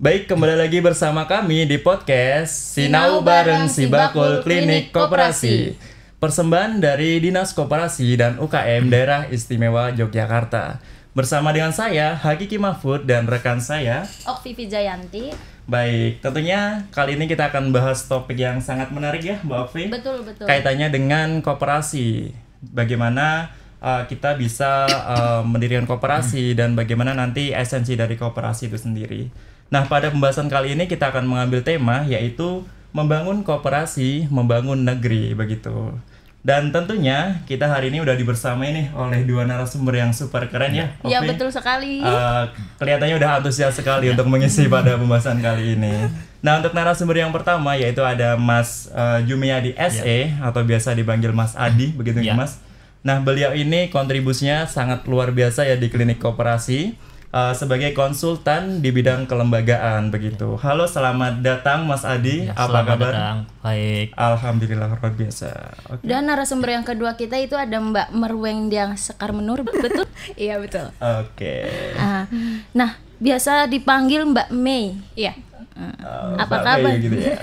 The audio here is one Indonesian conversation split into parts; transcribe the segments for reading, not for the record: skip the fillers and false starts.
Baik, kembali lagi bersama kami di podcast Sinau Bareng Sibakul Klinik Koperasi. Persembahan dari Dinas Koperasi dan UKM Daerah Istimewa Yogyakarta. Bersama dengan saya, Hakiki Mahfud, dan rekan saya, Okvivi Jayanti. Baik, tentunya kali ini kita akan bahas topik yang sangat menarik ya, Mbak Okvi. Betul. Kaitannya dengan koperasi. Bagaimana kita bisa mendirikan koperasi dan bagaimana nanti esensi dari koperasi itu sendiri. Nah, pada pembahasan kali ini kita akan mengambil tema yaitu membangun koperasi, membangun negeri begitu. Dan tentunya kita hari ini udah dibersamai nih oleh dua narasumber yang super keren ya. Iya, betul sekali. Kelihatannya udah antusias sekali untuk mengisi pada pembahasan kali ini. Nah, untuk narasumber yang pertama yaitu ada Mas Jumiadi SE atau biasa dipanggil Mas Adi begitu ya Mas. Nah, beliau ini kontribusinya sangat luar biasa ya di klinik koperasi sebagai konsultan di bidang kelembagaan begitu. Halo, selamat datang Mas Adi. Ya, apa kabar? Datang. Baik. Alhamdulillah luar biasa. Okay. Dan narasumber yang kedua kita itu ada Mbak Merweng Diang Sekar Menur, betul? Iya, betul. Oke. Nah, biasa dipanggil Mbak Mei. Iya. Apa Mbak kabar? Mei gitu ya.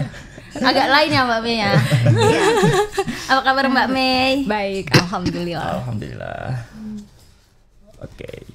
Agak lain ya Mbak Mei ya. Iya. Apa kabar Mbak Mei? Baik, alhamdulillah. Alhamdulillah. Oke.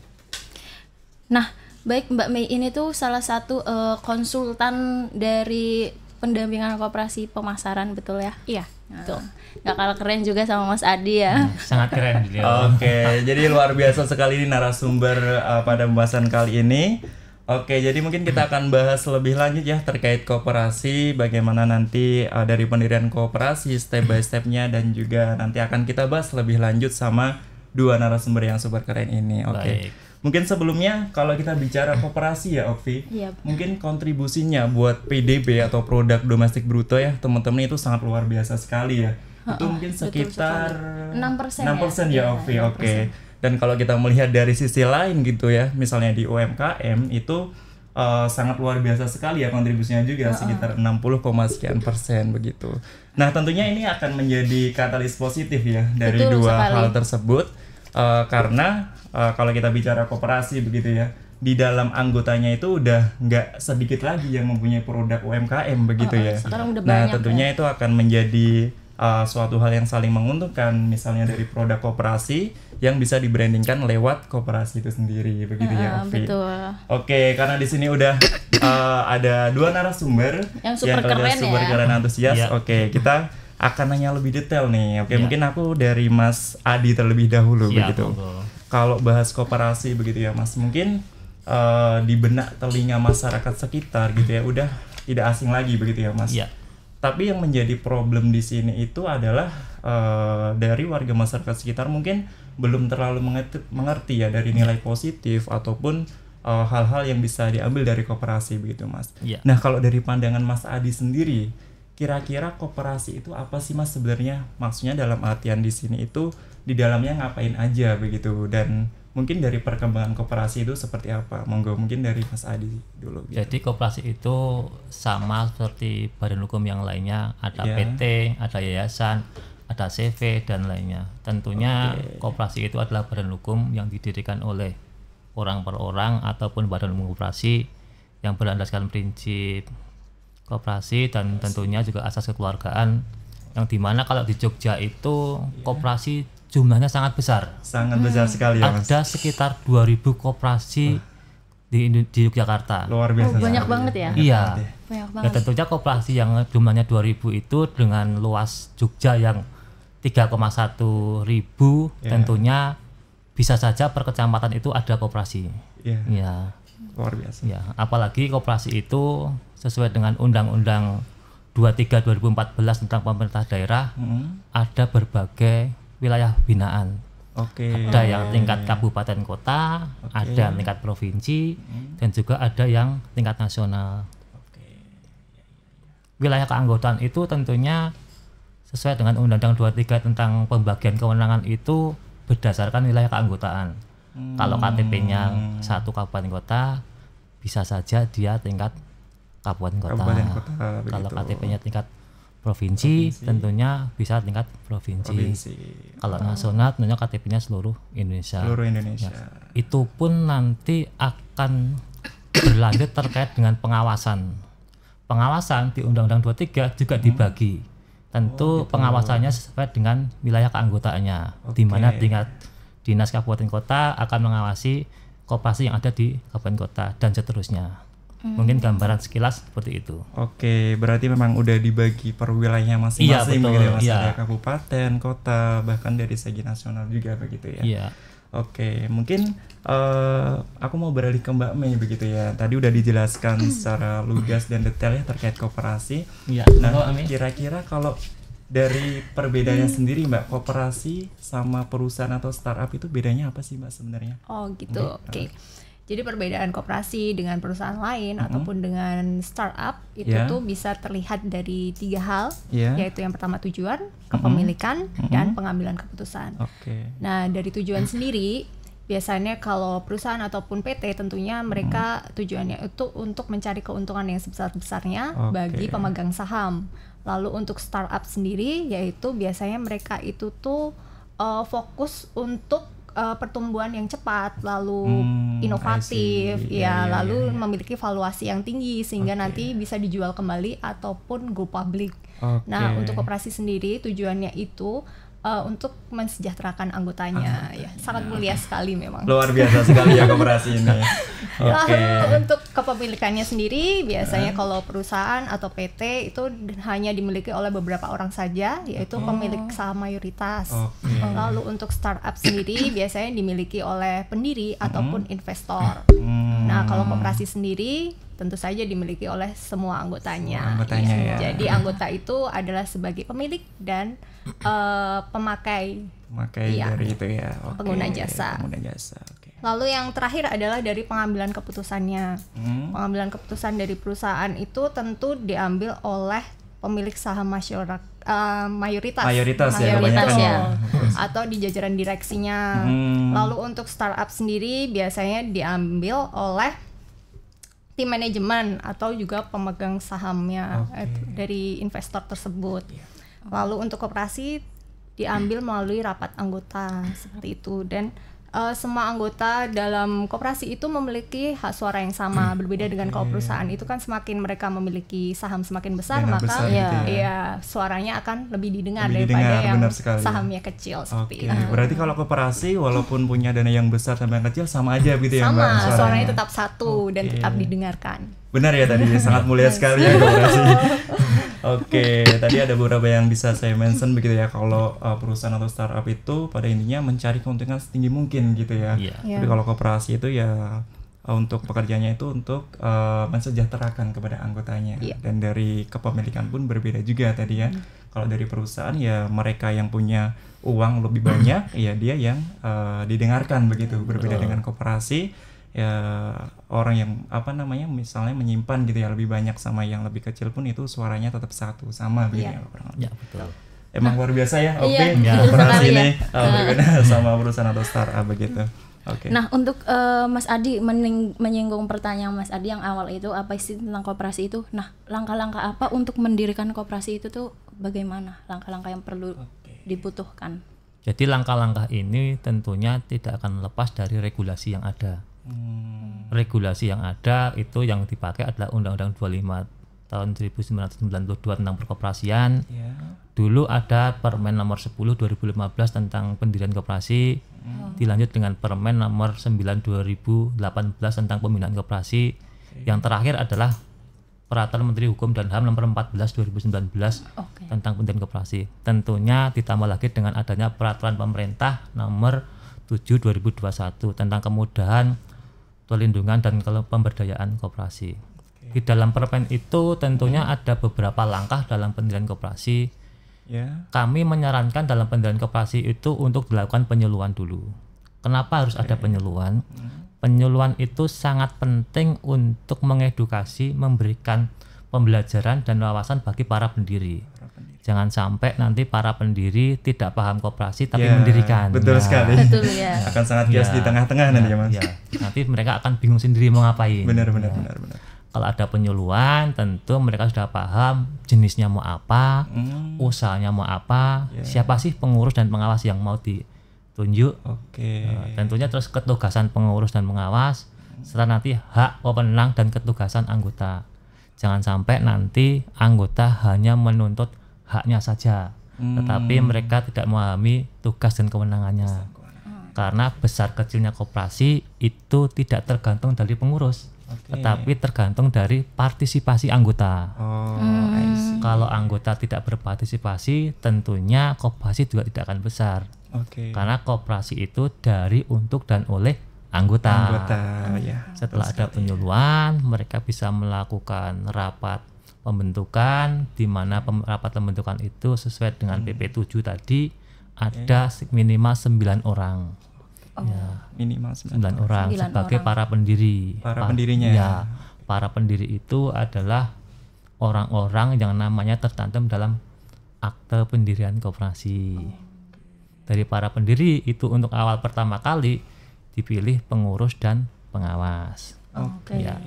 Nah, baik, Mbak Mei ini tuh salah satu konsultan dari pendampingan koperasi pemasaran, betul ya? Iya, betul. Gak kalah keren juga sama Mas Adi ya. Sangat keren beliau. Oke, jadi luar biasa sekali ini narasumber pada pembahasan kali ini. Oke, jadi mungkin kita akan bahas lebih lanjut ya terkait koperasi, bagaimana nanti dari pendirian koperasi step by stepnya, dan juga nanti akan kita bahas lebih lanjut sama dua narasumber yang super keren ini. Oke. Mungkin sebelumnya kalau kita bicara koperasi ya Okvi, mungkin kontribusinya buat PDB atau produk domestik bruto ya teman-teman itu sangat luar biasa sekali ya. Itu mungkin sekitar 6% ya Okvi. Oke. Dan kalau kita melihat dari sisi lain gitu ya, misalnya di UMKM itu sangat luar biasa sekali ya kontribusinya juga sekitar 60, sekian % begitu. Nah, tentunya ini akan menjadi katalis positif ya dari dua hal tersebut karena kalau kita bicara koperasi begitu ya, di dalam anggotanya itu udah nggak sedikit lagi yang mempunyai produk UMKM begitu ya. Nah, tentunya itu akan menjadi suatu hal yang saling menguntungkan, misalnya dari produk koperasi yang bisa dibrandingkan lewat koperasi itu sendiri begitu ya, Ovi. Betul. Oke, karena di sini udah ada dua narasumber yang super keren antusias. Oke, kita akan nanya lebih detail nih. Oke, mungkin aku dari Mas Adi terlebih dahulu begitu. Kalau bahas koperasi begitu ya Mas, mungkin di benak telinga masyarakat sekitar gitu ya udah tidak asing lagi begitu ya Mas. Iya. Tapi yang menjadi problem di sini itu adalah dari warga masyarakat sekitar mungkin belum terlalu mengerti ya dari nilai positif ataupun hal-hal yang bisa diambil dari koperasi begitu Mas. Iya. Nah, kalau dari pandangan Mas Adi sendiri, kira-kira koperasi itu apa sih Mas sebenarnya? Maksudnya dalam artian di sini itu di dalamnya ngapain aja begitu, dan mungkin dari perkembangan koperasi itu seperti apa? Monggo mungkin dari Mas Adi dulu gitu. Jadi koperasi itu sama seperti badan hukum yang lainnya, ada PT, ada yayasan, ada CV dan lainnya. Tentunya koperasi itu adalah badan hukum yang didirikan oleh orang per orang ataupun badan hukum koperasi yang berlandaskan prinsip koperasi dan tentunya juga asas kekeluargaan, yang dimana kalau di Jogja itu koperasi jumlahnya sangat besar. Sangat besar sekali ya Mas. Ada sekitar 2000 koperasi di Yogyakarta. Luar biasa. Banyak banget ya? Iya. Banyak banget. Dan tentunya koperasi yang jumlahnya 2000 itu dengan luas Jogja yang 3,1 ribu, tentunya bisa saja per kecamatan itu ada koperasi. Iya. Luar biasa. Ya, apalagi koperasi itu sesuai dengan Undang-Undang 23 2014 tentang pemerintah daerah, ada berbagai wilayah binaan. Ada yang tingkat kabupaten kota, ada tingkat provinsi, dan juga ada yang tingkat nasional. Wilayah keanggotaan itu tentunya sesuai dengan Undang-Undang 23 tentang pembagian kewenangan itu berdasarkan wilayah keanggotaan. Kalau KTP-nya satu kabupaten kota, bisa saja dia tingkat kabupaten kota. Kalau KTP-nya tingkat provinsi, tentunya bisa tingkat provinsi. Kalau nasional tentunya KTP-nya seluruh Indonesia. Seluruh Indonesia. Ya, itu pun nanti akan berlanjut terkait dengan pengawasan. Pengawasan di Undang-Undang 23 juga dibagi. Tentu pengawasannya sesuai dengan wilayah keanggotaannya, di mana tingkat dinas kabupaten kota akan mengawasi koperasi yang ada di kabupaten kota dan seterusnya. Mungkin gambaran sekilas seperti itu. Oke, berarti memang udah dibagi per wilayahnya masing-masing, betul, begitu ya, Mas? iya. Ada kabupaten, kota, bahkan dari segi nasional juga begitu ya. Iya. Oke, mungkin aku mau beralih ke Mbak Mei begitu ya. Tadi udah dijelaskan secara lugas dan detail ya terkait koperasi. Iya. Nah, kira-kira kalau dari perbedaannya sendiri Mbak, koperasi sama perusahaan atau startup itu bedanya apa sih Mbak sebenarnya? Oh gitu, oke. Jadi perbedaan koperasi dengan perusahaan lain ataupun dengan startup itu tuh bisa terlihat dari 3 hal, yaitu yang pertama tujuan, kepemilikan, dan pengambilan keputusan. Nah dari tujuan sendiri, biasanya kalau perusahaan ataupun PT tentunya mereka tujuannya itu untuk mencari keuntungan yang sebesar-besarnya bagi pemegang saham. Lalu untuk startup sendiri, yaitu biasanya mereka itu tuh fokus untuk pertumbuhan yang cepat, lalu inovatif, lalu memiliki valuasi yang tinggi sehingga nanti bisa dijual kembali ataupun go public. Nah, untuk koperasi sendiri tujuannya itu untuk mensejahterakan anggotanya, ya sangat mulia sekali memang. Luar biasa sekali ya koperasi ini. Untuk kepemilikannya sendiri biasanya kalau perusahaan atau PT itu hanya dimiliki oleh beberapa orang saja, yaitu pemilik saham mayoritas. Lalu untuk startup sendiri biasanya dimiliki oleh pendiri ataupun investor. Nah kalau koperasi sendiri tentu saja dimiliki oleh semua anggotanya. Ya. Jadi anggota itu adalah sebagai pemilik dan pemakai dari itu ya. Pengguna jasa. Lalu yang terakhir adalah dari pengambilan keputusannya. Pengambilan keputusan dari perusahaan itu tentu diambil oleh pemilik saham mayoritas ya, atau di jajaran direksinya. Lalu untuk startup sendiri biasanya diambil oleh tim manajemen atau juga pemegang sahamnya dari investor tersebut. Lalu untuk koperasi diambil melalui rapat anggota seperti itu, dan semua anggota dalam koperasi itu memiliki hak suara yang sama. Berbeda dengan kalau perusahaan itu kan semakin mereka memiliki saham semakin besar, maka suaranya akan lebih didengar daripada yang sahamnya kecil seperti itu. Berarti kalau koperasi walaupun punya dana yang besar sama yang kecil sama aja gitu ya Mbak? Sama, suaranya tetap satu dan tetap didengarkan. Benar ya tadi, sangat mulia sekali ya koperasi. Tadi ada beberapa yang bisa saya mention begitu ya, kalau perusahaan atau startup itu pada intinya mencari keuntungan setinggi mungkin gitu ya. Tapi kalau koperasi itu ya untuk pekerjaannya itu untuk mensejahterakan kepada anggotanya. Dan dari kepemilikan pun berbeda juga tadi ya. Kalau dari perusahaan ya mereka yang punya uang lebih banyak, ya dia yang didengarkan begitu. Berbeda dengan koperasi, ya orang yang misalnya menyimpan gitu ya lebih banyak sama yang lebih kecil pun itu suaranya tetap satu sama begitu ya. Betul. Emang luar biasa ya koperasi ini berbeda sama perusahaan atau startup begitu. Nah untuk Mas Adi menyinggung pertanyaan Mas Adi yang awal itu apa sih tentang koperasi itu? Nah langkah-langkah apa untuk mendirikan koperasi itu tuh bagaimana? Langkah-langkah yang perlu dibutuhkan? Jadi langkah-langkah ini tentunya tidak akan lepas dari regulasi yang ada. Regulasi yang ada itu yang dipakai adalah Undang-Undang 25 tahun 1992 tentang perkoperasian. Dulu ada Permen nomor 10 2015 tentang pendirian koperasi, dilanjut dengan Permen nomor 9 2018 tentang pembinaan koperasi. Yang terakhir adalah Peraturan Menteri Hukum dan HAM nomor 14 2019 tentang pendirian koperasi. Tentunya ditambah lagi dengan adanya Peraturan Pemerintah nomor 7 2021 tentang kemudahan, perlindungan dan pemberdayaan koperasi. Di dalam permen itu tentunya ada beberapa langkah dalam pendirian koperasi. Kami menyarankan dalam pendirian koperasi itu untuk dilakukan penyuluhan dulu. Kenapa harus ada penyuluhan? Penyuluhan itu sangat penting untuk mengedukasi, memberikan pembelajaran dan wawasan bagi para pendiri. Jangan sampai nanti para pendiri tidak paham koperasi tapi mendirikan. Betul sekali. Akan sangat bias di tengah-tengah nanti ya Mas. Nanti mereka akan bingung sendiri mau ngapain. Benar. Kalau ada penyuluhan tentu mereka sudah paham jenisnya mau apa, usahanya mau apa, siapa sih pengurus dan pengawas yang mau ditunjuk. Tentunya terus ketugasan pengurus dan pengawas, serta nanti hak, wewenang dan ketugasan anggota. Jangan sampai nanti anggota hanya menuntut haknya saja, tetapi mereka tidak memahami tugas dan kewenangannya. Karena besar kecilnya koperasi itu tidak tergantung dari pengurus, tetapi tergantung dari partisipasi anggota. Kalau anggota tidak berpartisipasi, tentunya koperasi juga tidak akan besar. Karena koperasi itu dari, untuk, dan oleh anggota. Ya. Setelah ada penyuluhan, mereka bisa melakukan rapat pembentukan, di mana rapat pembentukan itu sesuai dengan PP 7 tadi ada minimal 9 orang. Ya, minimal 9 orang sebagai para pendiri. Pendirinya. Ya, para pendiri itu adalah orang-orang yang namanya tercantum dalam akte pendirian koperasi. Dari para pendiri itu untuk awal pertama kali dipilih pengurus dan pengawas. Ya.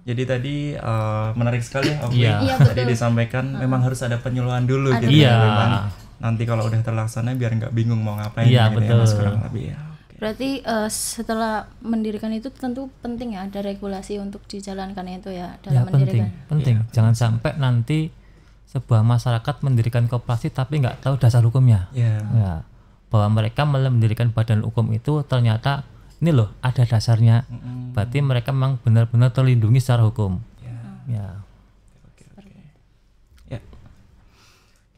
Jadi tadi menarik sekali tadi disampaikan memang harus ada penyuluhan dulu gitu. Memang nanti kalau udah terlaksana biar nggak bingung mau ngapain gitu betul. ya Mas, kurang lebih ya. Berarti setelah mendirikan itu tentu penting ya ada regulasi untuk dijalankan itu ya dalam mendirikan. Penting. Jangan sampai nanti sebuah masyarakat mendirikan koperasi tapi nggak tahu dasar hukumnya. Ya, bahwa mereka mendirikan badan hukum itu ternyata ini loh ada dasarnya. Berarti mereka memang benar-benar terlindungi secara hukum. Ya.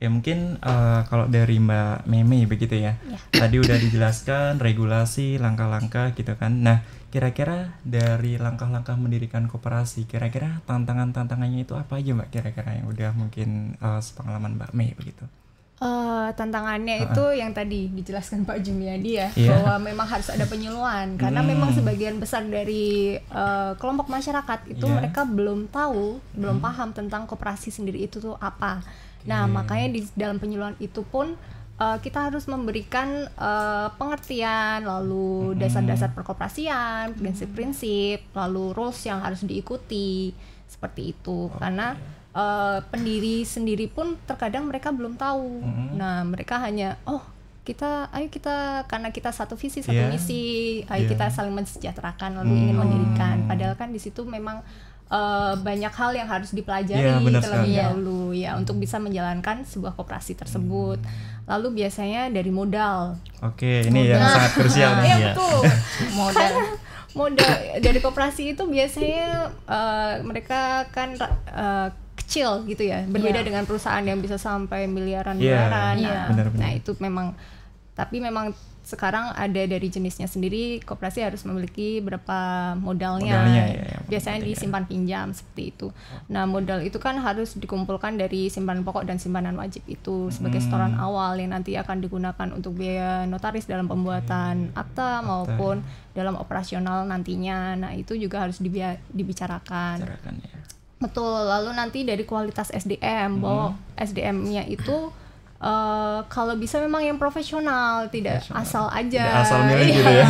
Ya mungkin kalau dari Mbak Meme begitu ya. Tadi udah dijelaskan regulasi, langkah-langkah gitu kan. Nah, kira-kira dari langkah-langkah mendirikan koperasi, kira-kira tantangan-tantangannya itu apa aja Mbak kira-kira yang udah mungkin sepengalaman Mbak Mei begitu? Tantangannya itu yang tadi dijelaskan Pak Jumiadi ya, bahwa memang harus ada penyuluhan karena memang sebagian besar dari kelompok masyarakat itu mereka belum tahu, belum paham tentang koperasi sendiri itu tuh apa. Nah, makanya di dalam penyuluhan itu pun kita harus memberikan pengertian, lalu dasar-dasar perkoperasian, prinsip-prinsip, lalu rules yang harus diikuti seperti itu. Karena pendiri sendiri pun terkadang mereka belum tahu. Nah, mereka hanya ayo kita karena kita satu visi satu misi, ayo kita saling mensejahterakan lalu ingin mendirikan. Padahal kan di situ memang banyak hal yang harus dipelajari terlebih dahulu ya untuk bisa menjalankan sebuah koperasi tersebut. Lalu biasanya dari modal. Ini yang sangat krusial nih. Betul. Modal dari koperasi itu biasanya mereka kan kecil gitu ya, berbeda dengan perusahaan yang bisa sampai miliaran. Nah, itu memang, tapi memang sekarang ada dari jenisnya sendiri, koperasi harus memiliki berapa modalnya biasanya disimpan pinjam seperti itu. Nah, modal itu kan harus dikumpulkan dari simpanan pokok dan simpanan wajib itu sebagai setoran awal yang nanti akan digunakan untuk biaya notaris dalam pembuatan akta maupun dalam operasional nantinya. Nah, itu juga harus dibicarakan. Betul. Lalu nanti dari kualitas SDM, bahwa SDM-nya itu kalau bisa memang yang profesional, tidak asal aja. Tidak asal milih gitu ya.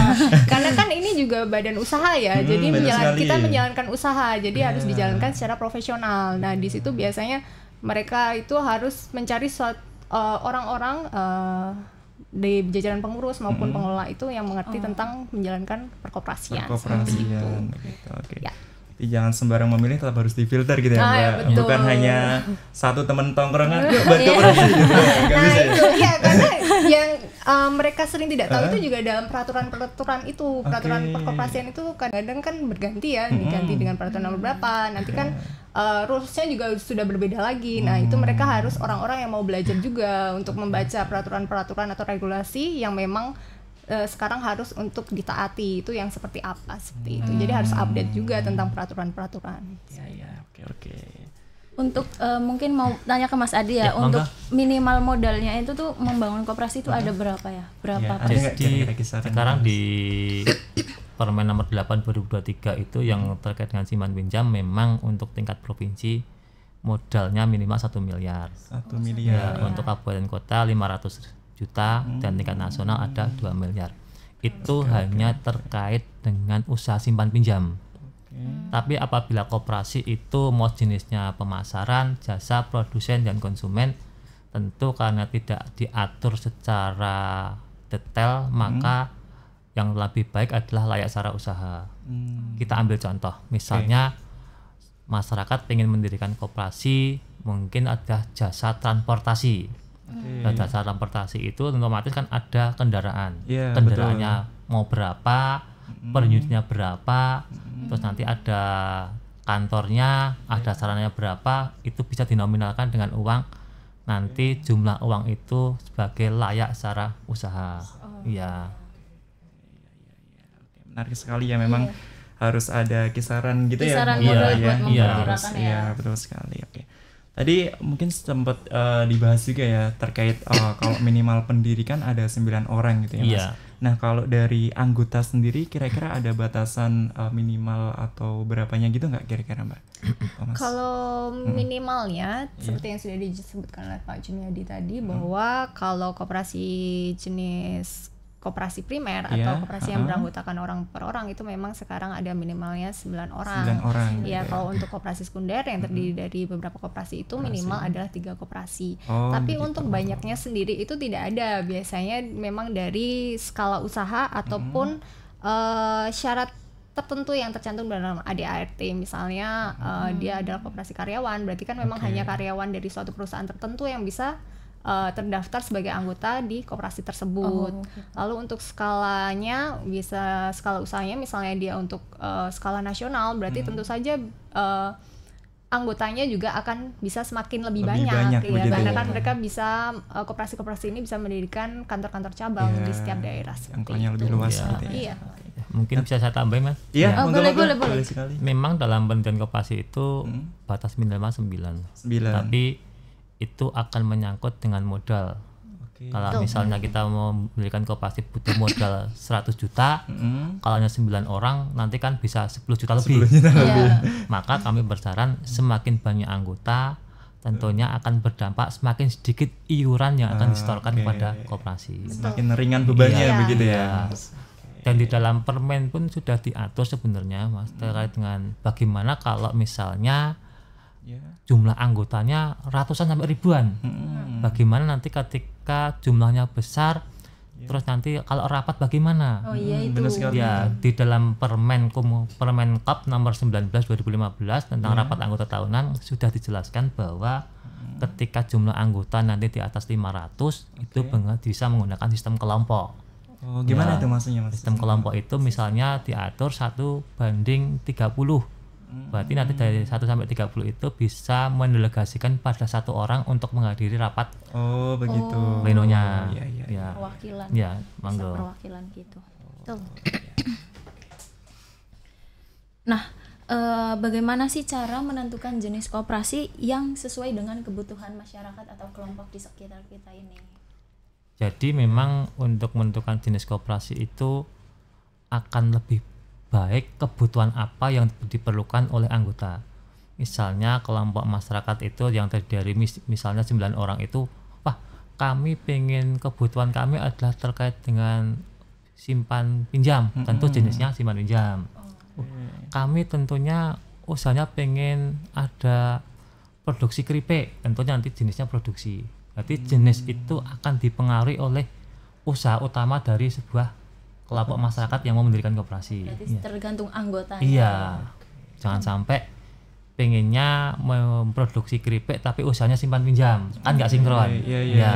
Karena kan ini juga badan usaha ya. Jadi kita menjalankan usaha, jadi harus dijalankan secara profesional. Nah, di situ biasanya mereka itu harus mencari orang-orang di jajaran pengurus maupun pengelola itu yang mengerti tentang menjalankan perkoperasian. Ya. Jangan sembarang memilih, tetap harus difilter gitu ya Mbak. Bukan hanya satu teman tongkrongan yuk buat koperasi gitu. Itu ya, karena yang mereka sering tidak tahu itu juga dalam peraturan itu, peraturan perkoperasian itu kadang-kadang kan berganti ya, diganti dengan peraturan nomor berapa. Nanti kan rules-nya juga sudah berbeda lagi. Nah, itu mereka harus orang-orang yang mau belajar juga untuk membaca peraturan-peraturan atau regulasi yang memang sekarang harus untuk ditaati, itu yang seperti apa seperti itu. Jadi harus update juga tentang peraturan-peraturan. Oke. Untuk mungkin mau tanya ke Mas Adi ya, untuk minimal modalnya itu tuh membangun koperasi itu ada berapa ya? Berapa? Sekarang di Permen nomor 8 2023 itu yang terkait dengan simpan pinjam, memang untuk tingkat provinsi modalnya minimal 1 miliar. 1 miliar. Ya, untuk kabupaten kota 500 juta dan tingkat nasional ada 2 miliar. Itu hanya terkait dengan usaha simpan pinjam. Tapi apabila koperasi itu mau jenisnya pemasaran, jasa, produsen dan konsumen, tentu karena tidak diatur secara detail maka yang lebih baik adalah layak secara usaha. Kita ambil contoh, misalnya masyarakat ingin mendirikan koperasi, mungkin ada jasa transportasi. Dan jasa transportasi itu otomatis kan ada kendaraan, kendaraannya mau berapa, per unitnya berapa, terus nanti ada kantornya, ada sarananya berapa, itu bisa dinominalkan dengan uang. Nanti jumlah uang itu sebagai layak secara usaha. Iya. Menarik sekali ya, memang harus ada kisaran gitu kisaran ya. Modal buat memperkirakan ya. Iya, betul sekali. Oke. Tadi mungkin sempat dibahas juga ya terkait kalau minimal pendirikan ada 9 orang gitu ya, Mas. Nah, kalau dari anggota sendiri kira-kira ada batasan minimal atau berapanya gitu nggak kira-kira, Mbak? Kalau minimalnya seperti yang sudah disebutkan oleh Pak Juniadi tadi, bahwa kalau koperasi jenis koperasi primer atau koperasi yang beranggotakan orang per orang itu memang sekarang ada minimalnya 9 orang. 9 orang. Ya, kalau untuk koperasi sekunder yang terdiri dari beberapa koperasi itu minimal adalah 3 koperasi. Tapi untuk banyaknya sendiri itu tidak ada. Biasanya memang dari skala usaha ataupun syarat tertentu yang tercantum dalam ADART. Misalnya dia adalah koperasi karyawan, berarti kan memang hanya karyawan dari suatu perusahaan tertentu yang bisa terdaftar sebagai anggota di koperasi tersebut. Lalu untuk skalanya bisa skala usahanya, misalnya dia untuk skala nasional, berarti tentu saja anggotanya juga akan bisa semakin lebih banyak ya, karena kan mereka bisa koperasi-koperasi ini bisa mendirikan kantor-kantor cabang di setiap daerah. Jangkauannya lebih luas gitu ya. Iya. Mungkin bisa saya tambahin, Mas? Iya, boleh. sekali. Memang dalam pendirian koperasi itu batas minimal 9. Tapi itu akan menyangkut dengan modal. Kalau misalnya kita mau mendirikan koperasi butuh modal 100 juta, kalau hanya 9 orang nanti kan bisa 10 juta lebih. Maka kami bersaran semakin banyak anggota tentunya akan berdampak semakin sedikit iuran yang akan disetorkan kepada koperasi. Semakin ringan bebannya begitu ya. Dan di dalam permen pun sudah diatur sebenarnya, Mas, terkait dengan bagaimana kalau misalnya jumlah anggotanya ratusan sampai ribuan. Bagaimana nanti ketika jumlahnya besar, terus nanti kalau rapat bagaimana? Itu. Ya, di dalam Permenkop nomor 19 2015 tentang rapat anggota tahunan sudah dijelaskan bahwa ketika jumlah anggota nanti di atas 500 itu bisa menggunakan sistem kelompok. Gimana itu maksudnya, Mas? Sistem kelompok itu misalnya diatur 1:30. Berarti nanti dari 1 sampai 30 itu bisa mendelegasikan pada 1 orang untuk menghadiri rapat. Begitu. Plenonya. Ya. Perwakilan. Ya, monggo. Perwakilan gitu. Betul. Nah, bagaimana sih cara menentukan jenis koperasi yang sesuai dengan kebutuhan masyarakat atau kelompok di sekitar kita ini? Jadi memang untuk menentukan jenis koperasi itu akan lebih baik kebutuhan apa yang diperlukan oleh anggota. Misalnya kelompok masyarakat itu yang terdiri misalnya 9 orang itu, kami pengen kebutuhan kami adalah terkait dengan simpan pinjam, tentu jenisnya simpan pinjam. Kami tentunya usahanya pengen ada produksi keripik, tentunya nanti jenisnya produksi. Berarti jenis itu akan dipengaruhi oleh usaha utama dari sebuah kelompok masyarakat yang mau mendirikan koperasi. Berarti tergantung anggotanya. Iya. Jangan sampai pengennya memproduksi keripik tapi usahanya simpan pinjam, kan nggak sinkron. Iya.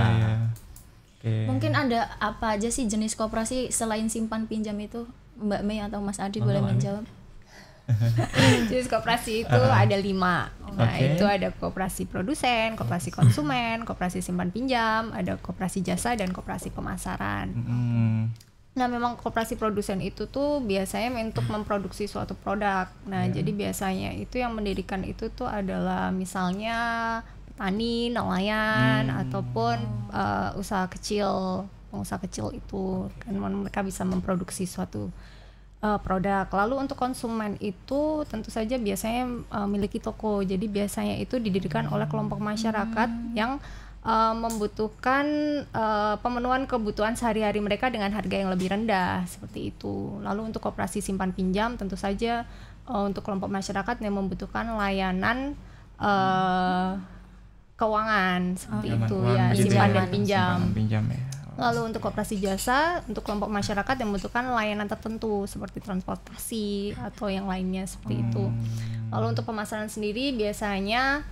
Mungkin ada apa aja sih jenis koperasi selain simpan pinjam itu, Mbak Mei atau Mas Adi boleh menjawab? Jenis koperasi itu ada 5. Nah, itu ada koperasi produsen, koperasi konsumen, koperasi simpan pinjam, ada koperasi jasa, dan koperasi pemasaran. Nah, memang koperasi produsen itu tuh biasanya untuk memproduksi suatu produk. Nah, jadi biasanya itu yang mendirikan itu tuh adalah misalnya petani, nelayan, ataupun usaha kecil, pengusaha kecil itu kan mereka bisa memproduksi suatu produk. Lalu untuk konsumen itu tentu saja biasanya memiliki toko. Jadi biasanya itu didirikan oleh kelompok masyarakat yang membutuhkan pemenuhan kebutuhan sehari-hari mereka dengan harga yang lebih rendah, seperti itu. Lalu untuk koperasi simpan pinjam tentu saja untuk kelompok masyarakat yang membutuhkan layanan keuangan seperti itu ya, simpan dan pinjam. Simpan pinjam ya. Lalu untuk koperasi jasa, untuk kelompok masyarakat yang membutuhkan layanan tertentu seperti transportasi atau yang lainnya seperti itu. Lalu untuk pemasaran sendiri biasanya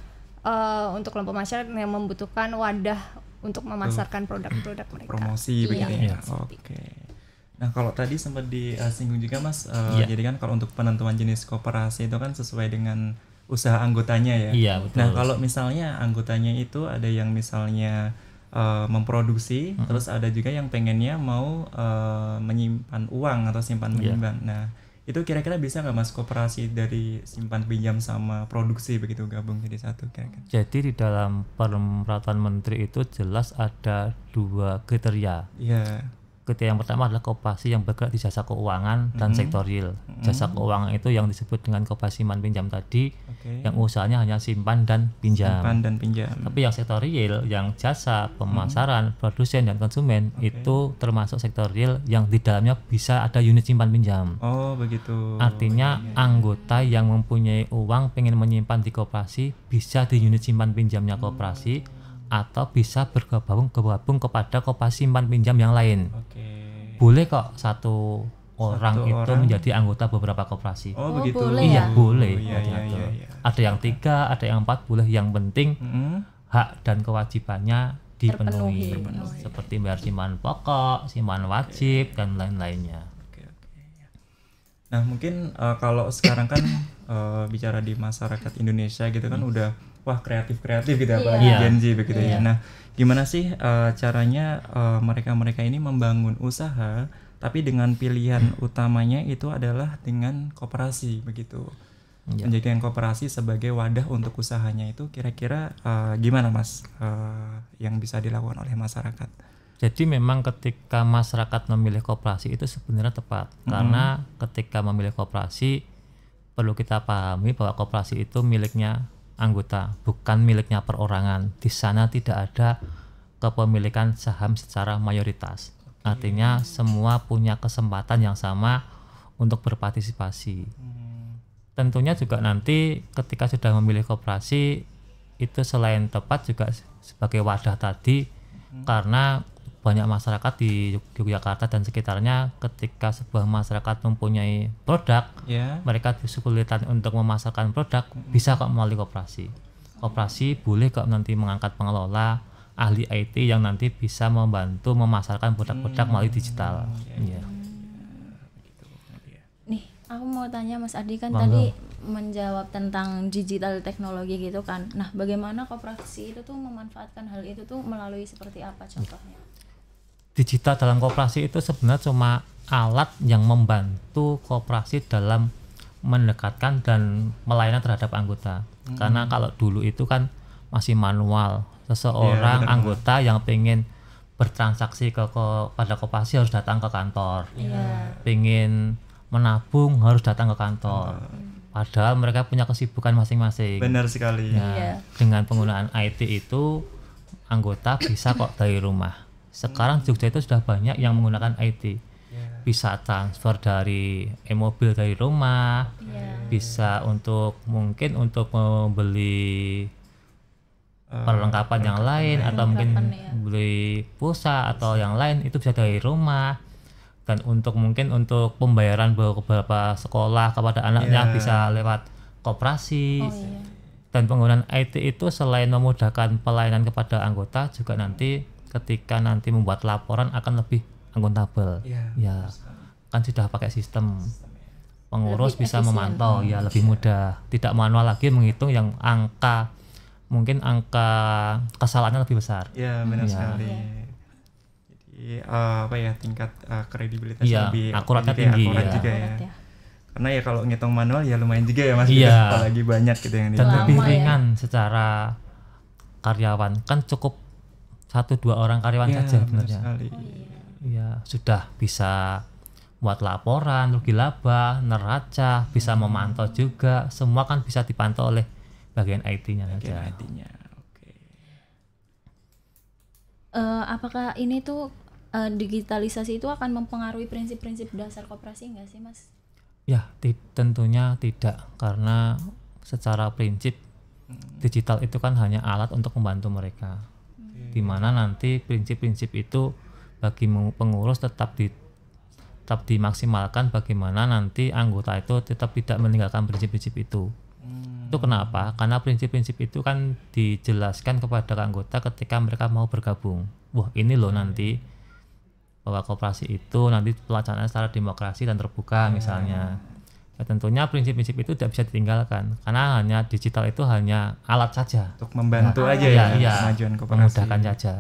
untuk kelompok masyarakat yang membutuhkan wadah untuk memasarkan produk-produk mereka. Promosi begitu ya. Oke. Nah kalau tadi sempat disinggung juga Mas, jadi kan kalau untuk penentuan jenis koperasi itu kan sesuai dengan usaha anggotanya ya. Iya betul. Nah kalau misalnya anggotanya itu ada yang misalnya memproduksi, terus ada juga yang pengennya mau menyimpan uang atau simpan menyimpan. Nah itu kira-kira bisa nggak Mas koperasi dari simpan pinjam sama produksi begitu gabung jadi satu kira-kira? Jadi di dalam peraturan menteri itu jelas ada 2 kriteria. Iya. Kriteria yang pertama adalah koperasi yang bergerak di jasa keuangan dan sektor real. Jasa keuangan itu yang disebut dengan koperasi simpan pinjam tadi, yang usahanya hanya simpan dan pinjam. Simpan dan pinjam. Tapi yang sektor real, yang jasa, pemasaran, produsen dan konsumen itu termasuk sektor real yang di dalamnya bisa ada unit simpan pinjam. Oh begitu. Artinya anggota yang mempunyai uang pengen menyimpan di koperasi bisa di unit simpan pinjamnya koperasi, atau bisa bergabung kepada koperasi simpan pinjam yang lain. Boleh kok satu orang menjadi anggota beberapa koperasi. Oh begitu. Boleh Iya ya? boleh. Iya. Ada yang 3, ada yang 4 boleh. Yang penting hak dan kewajibannya dipenuhi. Seperti bayar simpan pokok, simpan wajib dan lain-lainnya. Nah mungkin kalau sekarang kan bicara di masyarakat Indonesia gitu kan udah wah kreatif gitu apalagi Gen Z begitu ya. Nah gimana sih caranya mereka ini membangun usaha tapi dengan pilihan utamanya itu adalah dengan koperasi begitu. Menjadikan koperasi sebagai wadah untuk usahanya itu kira-kira gimana Mas yang bisa dilakukan oleh masyarakat? Jadi memang ketika masyarakat memilih koperasi itu sebenarnya tepat, karena ketika memilih koperasi perlu kita pahami bahwa koperasi itu miliknya anggota, bukan miliknya perorangan. Di sana tidak ada kepemilikan saham secara mayoritas. Artinya semua punya kesempatan yang sama untuk berpartisipasi. Tentunya juga nanti ketika sudah memilih koperasi itu selain tepat juga sebagai wadah tadi, karena banyak masyarakat di Yogyakarta dan sekitarnya ketika sebuah masyarakat mempunyai produk, mereka kesulitan untuk memasarkan produk, bisa kok melalui koperasi. Koperasi boleh kok nanti mengangkat pengelola, ahli IT yang nanti bisa membantu memasarkan produk-produk melalui digital. Nih, aku mau tanya Mas Ardi kan tadi menjawab tentang digital teknologi gitu kan. Nah, bagaimana koperasi itu tuh memanfaatkan hal itu tuh melalui seperti apa contohnya? Digital dalam koperasi itu sebenarnya cuma alat yang membantu koperasi dalam mendekatkan dan melayani terhadap anggota. Karena kalau dulu itu kan masih manual. Seseorang anggota yang pengen bertransaksi pada koperasi harus datang ke kantor. Pengen menabung harus datang ke kantor. Padahal mereka punya kesibukan masing-masing. Benar sekali. Nah, dengan penggunaan IT itu anggota bisa kok dari rumah. Sekarang Jogja itu sudah banyak yang menggunakan IT. Bisa transfer dari e-mobil dari rumah, bisa mungkin untuk membeli perlengkapan yang lain atau mungkin beli pulsa atau yang lain itu bisa dari rumah. Dan mungkin untuk pembayaran beberapa sekolah kepada anaknya bisa lewat koperasi. Dan penggunaan IT itu selain memudahkan pelayanan kepada anggota juga nanti ketika nanti membuat laporan akan lebih akuntabel. Kan sudah pakai sistem. Pengurus bisa memantau, lebih mudah. Tidak manual lagi menghitung yang mungkin angka kesalahannya lebih besar. Benar sekali. Jadi tingkat kredibilitas lebih akuratnya tinggi juga ya. Karena kalau ngitung manual lumayan juga ya Mas, apalagi banyak gitu yang dan lebih ringan secara karyawan, kan cukup 1-2 orang karyawan saja sebenarnya. Sudah bisa buat laporan, rugi laba, neraca, bisa memantau juga, semua kan bisa dipantau oleh bagian IT-nya saja. Apakah ini tuh digitalisasi itu akan mempengaruhi prinsip-prinsip dasar koperasi nggak sih Mas? Tentunya tidak, karena secara prinsip digital itu kan hanya alat untuk membantu mereka. Di mana nanti prinsip-prinsip itu bagi pengurus tetap dimaksimalkan bagaimana nanti anggota itu tetap tidak meninggalkan prinsip-prinsip itu. Itu kenapa? Karena prinsip-prinsip itu kan dijelaskan kepada anggota ketika mereka mau bergabung. Wah, ini loh nanti bahwa koperasi itu nanti pelaksanaan secara demokrasi dan terbuka misalnya. Ya, tentunya prinsip-prinsip itu tidak bisa ditinggalkan karena hanya digital itu hanya alat saja untuk membantu aja kemajuan koperasi, memudahkan saja.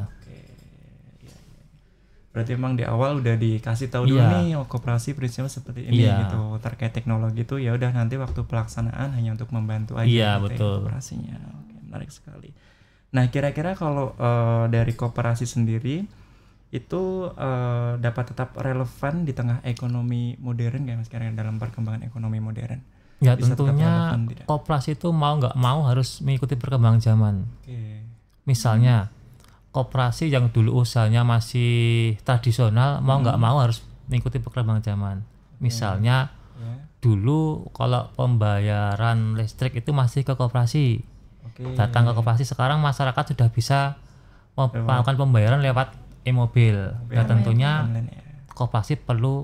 Berarti memang di awal udah dikasih tahu dulu nih koperasi prinsipnya seperti ini gitu, terkait teknologi itu ya udah nanti waktu pelaksanaan hanya untuk membantu aja betul. Koperasinya. Oke, menarik sekali. Nah, kira-kira kalau dari koperasi sendiri itu dapat tetap relevan di tengah ekonomi modern kayak Mas Karen dalam perkembangan ekonomi modern? Ya bisa tentunya koperasi itu mau nggak mau harus mengikuti perkembangan zaman. Misalnya koperasi yang dulu usahanya masih tradisional mau nggak mau harus mengikuti perkembangan zaman. Misalnya dulu kalau pembayaran listrik itu masih ke koperasi. Datang ke koperasi, sekarang masyarakat sudah bisa melakukan pembayaran lewat e-mobil. Nah, tentunya koperasi perlu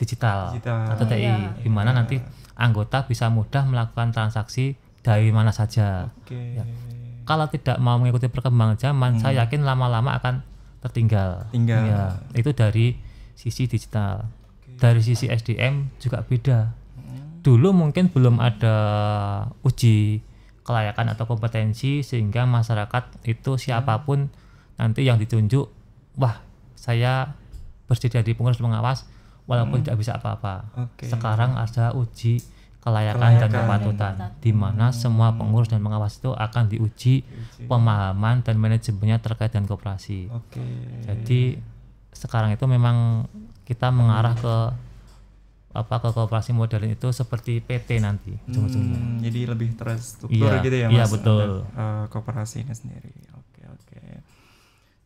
digital atau TI, di mana nanti anggota bisa mudah melakukan transaksi dari mana saja. Ya. Kalau tidak mau mengikuti perkembangan zaman, saya yakin lama-lama akan tertinggal. Ya, itu dari sisi digital. Dari sisi SDM juga beda. Dulu mungkin belum ada uji kelayakan atau kompetensi sehingga masyarakat itu siapapun nanti yang ditunjuk, wah saya bersedia di pengurus pengawas walaupun tidak bisa apa-apa. Sekarang ada uji kelayakan dan kepatutan di mana semua pengurus dan pengawas itu akan diuji pemahaman dan manajemennya terkait dengan koperasi. Jadi sekarang itu memang kita mengarah ke koperasi modern itu seperti PT nanti ujung-ujungnya. Jadi lebih terstruktur gitu ya Mas. Iya betul. Koperasi ini sendiri. Oke.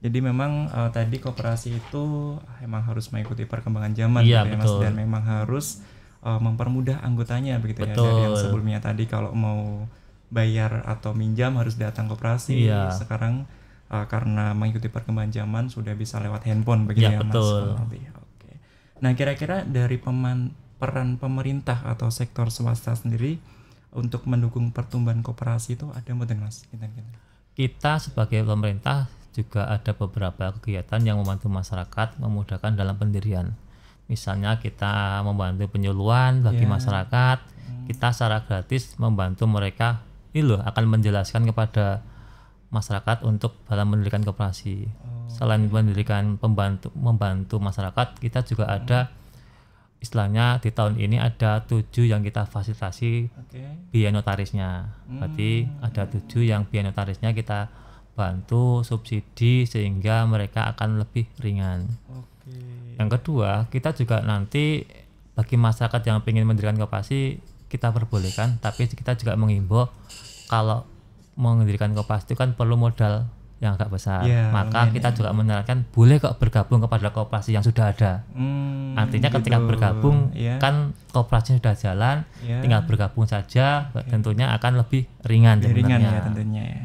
Jadi memang tadi koperasi itu memang harus mengikuti perkembangan zaman gitu ya Mas, dan memang harus mempermudah anggotanya begitu ya. Dari yang sebelumnya tadi kalau mau bayar atau minjam harus datang koperasi. Sekarang karena mengikuti perkembangan zaman sudah bisa lewat handphone begitu ya Mas. Oke. Nah, kira-kira dari peran pemerintah atau sektor swasta sendiri untuk mendukung pertumbuhan koperasi itu ada mboten Mas? Kita sebagai pemerintah juga ada beberapa kegiatan yang membantu masyarakat memudahkan dalam pendirian. Misalnya kita membantu penyuluhan bagi masyarakat, kita secara gratis membantu mereka, ini loh akan menjelaskan kepada masyarakat untuk dalam mendirikan koperasi. Selain membantu masyarakat, kita juga ada istilahnya di tahun ini ada 7 yang kita fasilitasi biaya notarisnya. Berarti ada 7 yang biaya notarisnya kita bantu subsidi sehingga mereka akan lebih ringan. Yang kedua, kita juga nanti bagi masyarakat yang ingin mendirikan koperasi kita perbolehkan, tapi kita juga menghimbau kalau mendirikan koperasi itu kan perlu modal yang agak besar. Maka kita juga menyarankan boleh kok bergabung kepada koperasi yang sudah ada. Artinya ketika bergabung kan koperasi sudah jalan, tinggal bergabung saja, tentunya akan lebih ringan ya tentunya ya.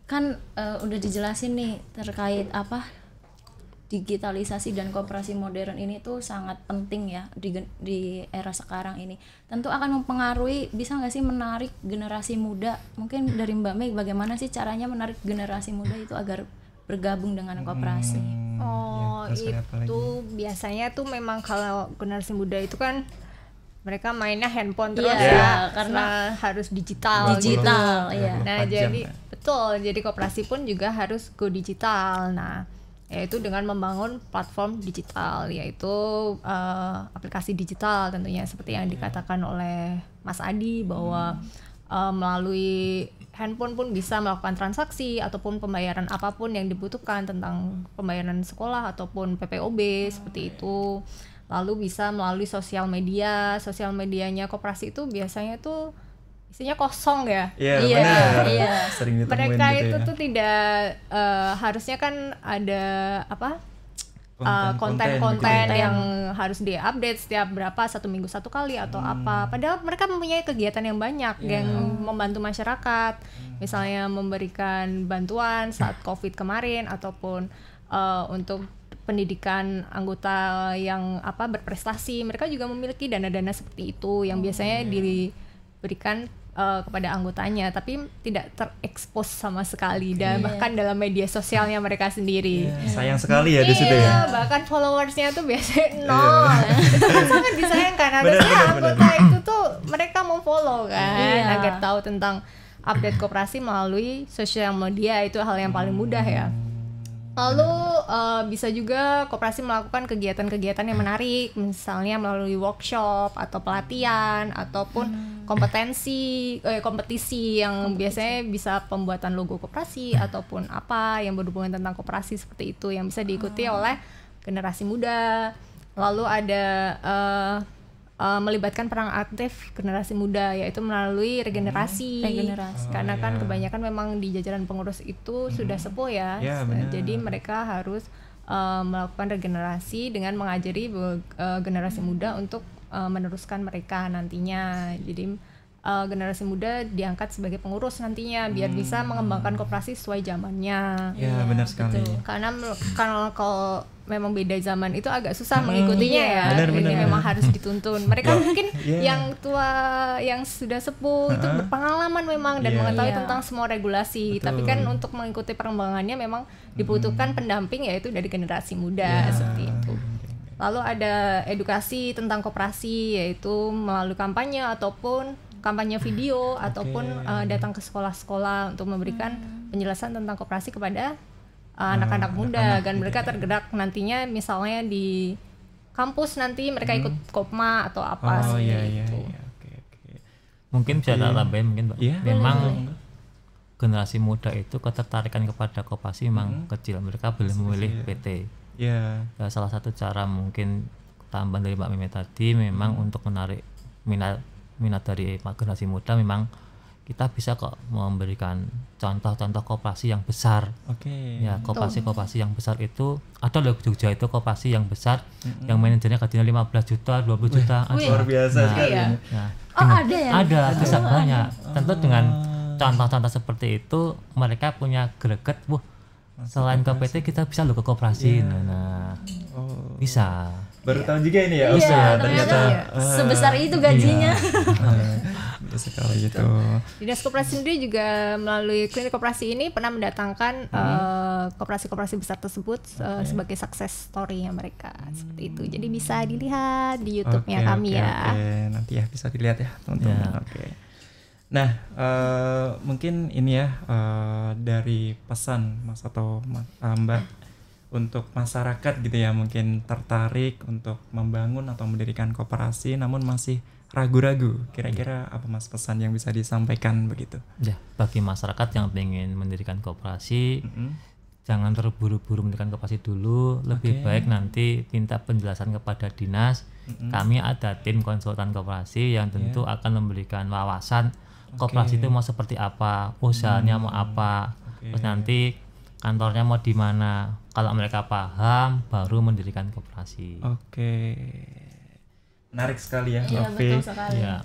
Kan udah dijelasin nih terkait digitalisasi dan koperasi modern ini tuh sangat penting ya di era sekarang ini. Tentu akan mempengaruhi, bisa nggak sih menarik generasi muda? Mungkin dari Mbak Mei, bagaimana sih caranya menarik generasi muda itu agar bergabung dengan koperasi? Itu biasanya tuh memang kalau generasi muda itu kan mereka mainnya handphone terus karena harus digital. Nah, jadi koperasi pun juga harus go digital. Nah, yaitu dengan membangun platform digital, yaitu aplikasi digital tentunya seperti yang dikatakan oleh Mas Adi bahwa melalui handphone pun bisa melakukan transaksi ataupun pembayaran apapun yang dibutuhkan tentang pembayaran sekolah ataupun PPOB seperti itu. Lalu bisa melalui sosial medianya koperasi itu biasanya tuh isinya kosong ya. Iya. Sering ditemuin mereka gitu itu ya. tuh tidak harusnya kan ada konten-konten yang harus diupdate setiap berapa, 1 minggu 1 kali atau apa. Padahal mereka mempunyai kegiatan yang banyak yang membantu masyarakat. Misalnya memberikan bantuan saat COVID kemarin ataupun untuk pendidikan anggota yang berprestasi, mereka juga memiliki dana-dana seperti itu yang biasanya diberikan kepada anggotanya, tapi tidak terekspos sama sekali dan bahkan dalam media sosialnya mereka sendiri. Sayang sekali ya di situ ya. Bahkan followersnya tuh biasanya nol. Itu kan sangat disayangkan. Harusnya anggota itu tuh mereka mau follow kan, agar tahu tentang update koperasi melalui sosial media, itu hal yang paling mudah ya. Lalu bisa juga koperasi melakukan kegiatan-kegiatan yang menarik, misalnya melalui workshop atau pelatihan ataupun kompetisi yang biasanya bisa pembuatan logo koperasi ataupun apa yang berhubungan tentang koperasi seperti itu yang bisa diikuti oleh generasi muda. Lalu ada melibatkan peran aktif generasi muda, yaitu melalui regenerasi. Karena kan kebanyakan memang di jajaran pengurus itu sudah sepuh ya, jadi mereka harus melakukan regenerasi dengan mengajari generasi muda untuk meneruskan mereka nantinya. Jadi generasi muda diangkat sebagai pengurus nantinya biar bisa mengembangkan koperasi sesuai zamannya. Ya benar sekali. Karena kalau memang beda zaman itu agak susah mengikutinya ya. Benar. Memang harus dituntun. Mereka mungkin yang tua, yang sudah sepuh itu berpengalaman memang dan mengetahui tentang semua regulasi. Betul. Tapi kan untuk mengikuti perkembangannya memang dibutuhkan pendamping, yaitu dari generasi muda seperti itu. Lalu ada edukasi tentang koperasi, yaitu melalui kampanye ataupun kampanye video ataupun datang ke sekolah-sekolah untuk memberikan penjelasan tentang koperasi kepada anak-anak muda dan mereka tergerak nantinya, misalnya di kampus nanti mereka ikut kopma atau apa gitu. Mungkin bisa tambahin mungkin Mbak. Memang generasi muda itu ketertarikan kepada koperasi memang kecil, mereka belum memilih PT. Salah satu cara mungkin tambahan dari Mbak Meme tadi memang untuk menarik minat dari generasi muda, memang kita bisa kok memberikan contoh-contoh koperasi yang besar. Ya, koperasi yang besar itu ada loh, Jogja itu koperasi yang besar yang manajernya gajinya 15 juta, 20 juta. Luar biasa sekali. Ada ya? Ada, bisa banyak. Tentu dengan contoh-contoh seperti itu mereka punya greget, selain ke PT kita bisa loh ke koperasi. Bisa. Baru tahu juga ini ya. Ternyata sebesar itu gajinya. Sekali itu. Dinas Koperasi sendiri juga melalui klinik koperasi ini pernah mendatangkan koperasi-koperasi besar tersebut sebagai success story-nya mereka seperti itu. Jadi bisa dilihat di YouTube-nya kami ya. Nanti ya bisa dilihat ya teman-teman. Nah, mungkin ini ya dari pesan Mas atau Mbak untuk masyarakat gitu ya, mungkin tertarik untuk membangun atau mendirikan koperasi namun masih ragu-ragu, kira-kira apa Mas pesan yang bisa disampaikan begitu? Ya, bagi masyarakat yang ingin mendirikan koperasi, jangan terburu-buru mendirikan koperasi dulu, lebih baik nanti minta penjelasan kepada dinas. Kami ada tim konsultan koperasi yang tentu akan memberikan wawasan koperasi itu mau seperti apa, usahanya mau apa, terus nanti kantornya mau di mana. Kalau mereka paham, baru mendirikan koperasi. Menarik sekali ya, Mbak Fi.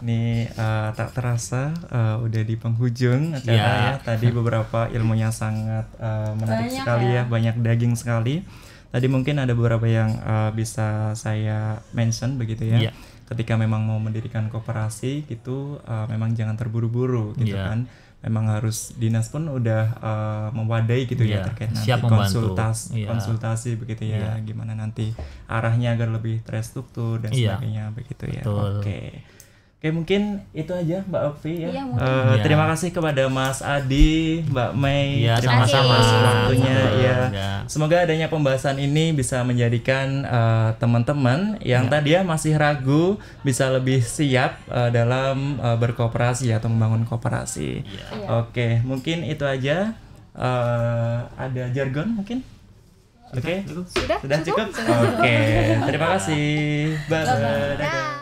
Ini tak terasa udah di penghujung acara ya. Tadi beberapa ilmunya sangat menarik sekali ya, banyak daging sekali. Tadi mungkin ada beberapa yang bisa saya mention begitu ya. Ketika memang mau mendirikan koperasi gitu, memang jangan terburu-buru gitu kan. Memang harus dinas pun udah mewadai gitu ya terkait nanti konsultasi begitu ya, gimana nanti arahnya agar lebih terstruktur dan sebagainya begitu ya. Oke, mungkin itu aja Mbak Okvi ya. Terima kasih kepada Mas Adi, Mbak Mei, terima kasih atas waktunya ya. Semoga adanya pembahasan ini bisa menjadikan teman-teman yang tadi ya masih ragu bisa lebih siap dalam berkooperasi atau membangun koperasi. Oke, mungkin itu aja. Ada jargon mungkin? Sudah cukup? Oke, terima kasih. Bye.